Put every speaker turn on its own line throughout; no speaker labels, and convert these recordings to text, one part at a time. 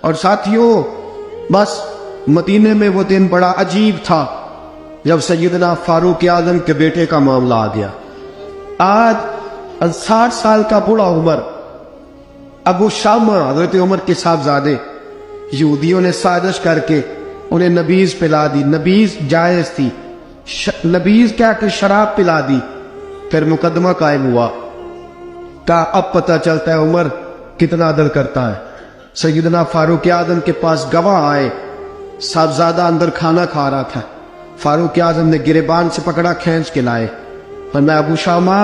اور ساتھیوں بس مدینے میں وہ دن بڑا عجیب تھا جب سیدنا فاروق اعظم کے بیٹے کا معاملہ آ گیا۔ آج 60 سال کا بوڑھا عمر ابو شامہ حضرت عمر کے صاحبزادے یہودیوں نے سازش کر کے انہیں نبیذ پلا دی۔ نبیذ جائز تھی، نبیذ کیا کہ شراب پلا دی۔ پھر مقدمہ قائم ہوا، کہا اب پتہ چلتا ہے عمر کتنا عدل کرتا ہے۔ سیدنا فاروق اعظم کے پاس گواہ آئے، صاحبزادہ اندر کھانا کھا رہا تھا، فاروق اعظم نے گریبان سے پکڑا، کھینچ کے لائے، فرمایا ابو شامہ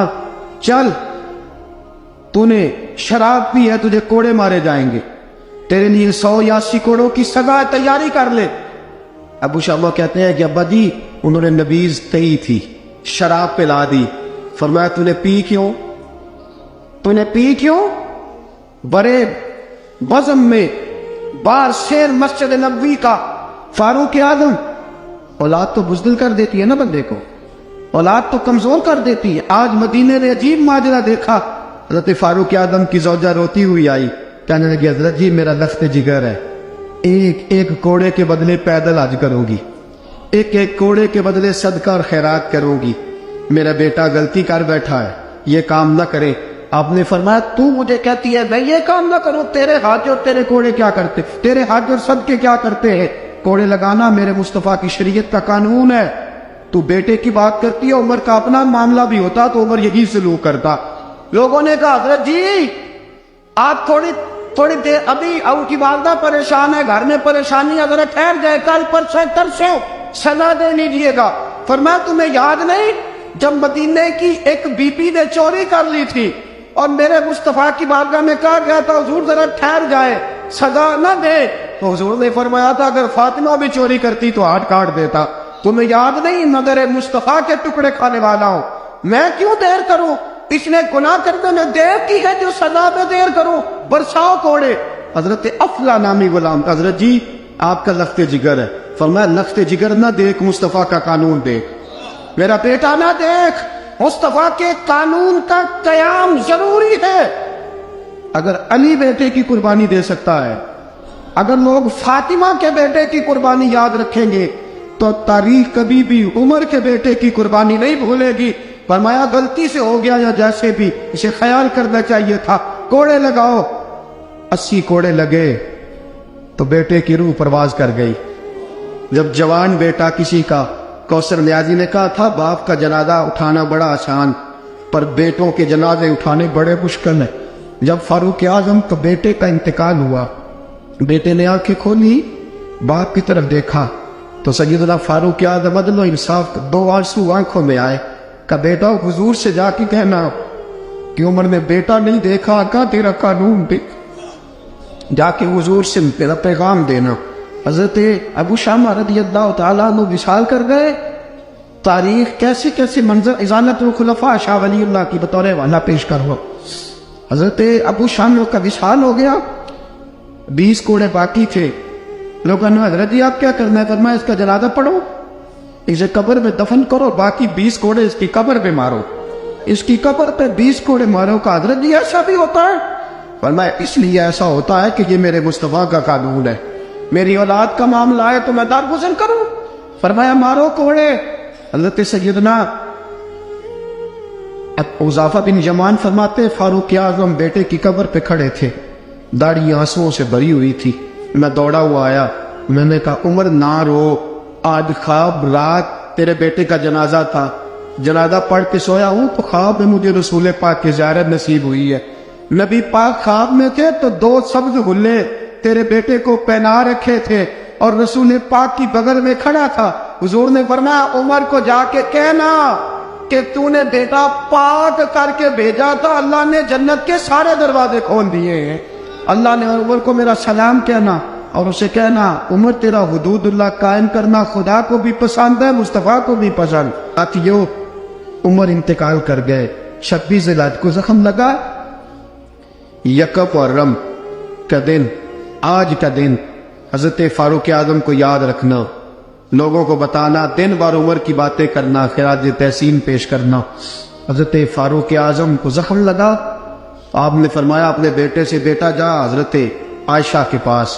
چل، تو نے شراب پی ہے، تجھے کوڑے مارے جائیں گے، تیرے لیے 180 کوڑوں کی سزا تیاری کر لے۔ ابو شامہ کہتے ہیں کہ ابا جی انہوں نے نبیذ تئی تھی، شراب پلا دی۔ فرمایا تو نے پی کیوں؟ تو نے پی کیوں؟ بڑے بزم میں بار شیر مسجد نبوی کا فاروق اعظم، اولاد تو بزدل کر دیتی ہے نا بندے کو، اولاد تو کمزور کر دیتی ہے۔ آج مدینے نے عجیب ماجرا دیکھا، حضرت فاروق اعظم کی زوجہ روتی ہوئی آئی، کہنے لگی حضرت جی میرا لخت جگر ہے، ایک کوڑے کے بدلے پیدل حج کروں گی، ایک کوڑے کے بدلے صدقہ اور خیرات کروں گی، میرا بیٹا غلطی کر بیٹھا ہے، یہ کام نہ کرے۔ آپ نے فرمایا تو مجھے کہتی ہے میں یہ کام نہ کروں، تیرے حج اور تیرے کوڑے کیا کرتے، تیرے حج اور صدقے کیا کرتے ہیں؟ کوڑے لگانا میرے مصطفیٰ کی شریعت کا قانون ہے۔ تو بیٹے کی بات کرتی ہے، عمر کا اپنا معاملہ بھی ہوتا تو عمر یہی سلوک کرتا۔ لوگوں نے کہا حضرت جی آپ تھوڑی دیر، ابھی اب کی والدہ پریشان ہے، گھر میں پریشانی، حضرت ٹھہر جائے، کل پرسوں ترسوں سزا دے لیجیے گا۔ فرمایا تمہیں یاد نہیں جب مدینے کی ایک بی پی نے چوری کر لی تھی اور میرے مصطفیٰ کی بارگاہ میں کہا گیا تھا حضور ذرا ٹھہر جائے، سزا نہ دے، تو حضور نے فرمایا تھا اگر فاطمہ بھی چوری کرتی تو ہاتھ کاٹ دیتا۔ تمہیں یاد نہیں نظر مصطفیٰ کے ٹکڑے کھانے والا ہوں، میں کیوں دیر کروں؟ اس نے گناہ کرنے میں دیر کی ہے جو سزا میں دیر کروں، برساؤ کوڑے۔ حضرت افلا نامی غلام، حضرت جی آپ کا لخت جگر ہے۔ فرمایا لخت جگر نہ دیکھ، مصطفیٰ کا قانون دیکھ، میرا بیٹا نہ دیکھ، مصطفیٰ کے قانون کا قیام ضروری ہے۔ اگر علی بیٹے کی قربانی دے سکتا ہے، اگر لوگ فاطمہ کے بیٹے کی قربانی یاد رکھیں گے تو تاریخ کبھی بھی عمر کے بیٹے کی قربانی نہیں بھولے گی۔ فرمایا غلطی سے ہو گیا یا جیسے بھی، اسے خیال کرنا چاہیے تھا، کوڑے لگاؤ۔ 80 کوڑے لگے تو بیٹے کی روح پرواز کر گئی۔ جب جوان بیٹا کسی کا، کوثر نیازی نے کہا تھا باپ کا جنازہ اٹھانا بڑا آسان پر بیٹوں کے جنازے اٹھانے بڑے مشکل ہیں۔ جب فاروق اعظم کا بیٹے کا انتقال ہوا، بیٹے نے آنکھیں کھولی، باپ کی طرف دیکھا تو سیدنا فاروق اعظم عدل و انصاف، 2 آنسو آنکھوں میں آئے، کہا بیٹا حضور سے جا کے کہنا کہ عمر نے بیٹا نہیں دیکھا، کہا تیرا قانون دیکھ، جا کے حضور سے میرا پیغام دینا۔ حضرت ابو شامہ رضی اللہ تعالیٰ عنہ وصال کر گئے۔ تاریخ کیسے کیسے منظر ازالت الخلفاء شاہ ولی اللہ کی بطور والا پیش کرو۔ حضرت ابو شامہ کا وصال ہو گیا، 20 کوڑے باقی تھے۔ لوگوں نے حضرت جی آپ کیا کرنا ہے؟ فرمایا اس کا جنازہ پڑھو، اسے قبر میں دفن کرو، باقی 20 کوڑے اس کی قبر پہ مارو، اس کی قبر پہ 20 کوڑے مارو۔ کا حضرت جی ایسا بھی ہوتا ہے؟ فرمایا اس لیے ایسا ہوتا ہے کہ یہ میرے مصطفیٰ کا قانون ہے، میری اولاد کا معاملہ ہے تو میں دارگزر کروں۔ فرمایا مارو کوڑے۔ حضرت سیدنا حذیفہ بن یمان فرماتے فاروق اعظم بیٹے کی قبر پہ کھڑے تھے، داڑھی آنسوؤں سے بھری ہوئی تھی۔ میں دوڑا ہوا آیا، میں نے کہا عمر نہ رو، آج خواب رات تیرے بیٹے کا جنازہ تھا، جنازہ پڑھ کے سویا ہوں تو خواب میں مجھے رسول پاک کی زیارت نصیب ہوئی ہے۔ نبی پاک خواب میں تھے تو 2 سبز غلے تیرے بیٹے کو پہنا رکھے تھے اور رسول پاک کی بغل میں کھڑا تھا۔ حضور نے فرمایا عمر کو جا کے کہنا کہ تو نے بیٹا پاک کر کے بھیجا تھا، اللہ نے جنت کے سارے دروازے کھول دیے ہیں۔ اللہ نے عمر کو میرا سلام کہنا اور اسے کہنا عمر تیرا حدود اللہ قائم کرنا خدا کو بھی پسند ہے، مصطفیٰ کو بھی پسند۔ ساتھیو عمر انتقال کر گئے، 26 ذی الحجہ کو زخم لگا، یکم محرم کا دن، آج کا دن حضرت فاروق اعظم کو یاد رکھنا، لوگوں کو بتانا، دن بار عمر کی باتیں کرنا، خراج تحسین پیش کرنا۔ حضرت فاروق اعظم کو زخم لگا، آپ نے فرمایا اپنے بیٹے سے بیٹا جا حضرت عائشہ کے پاس،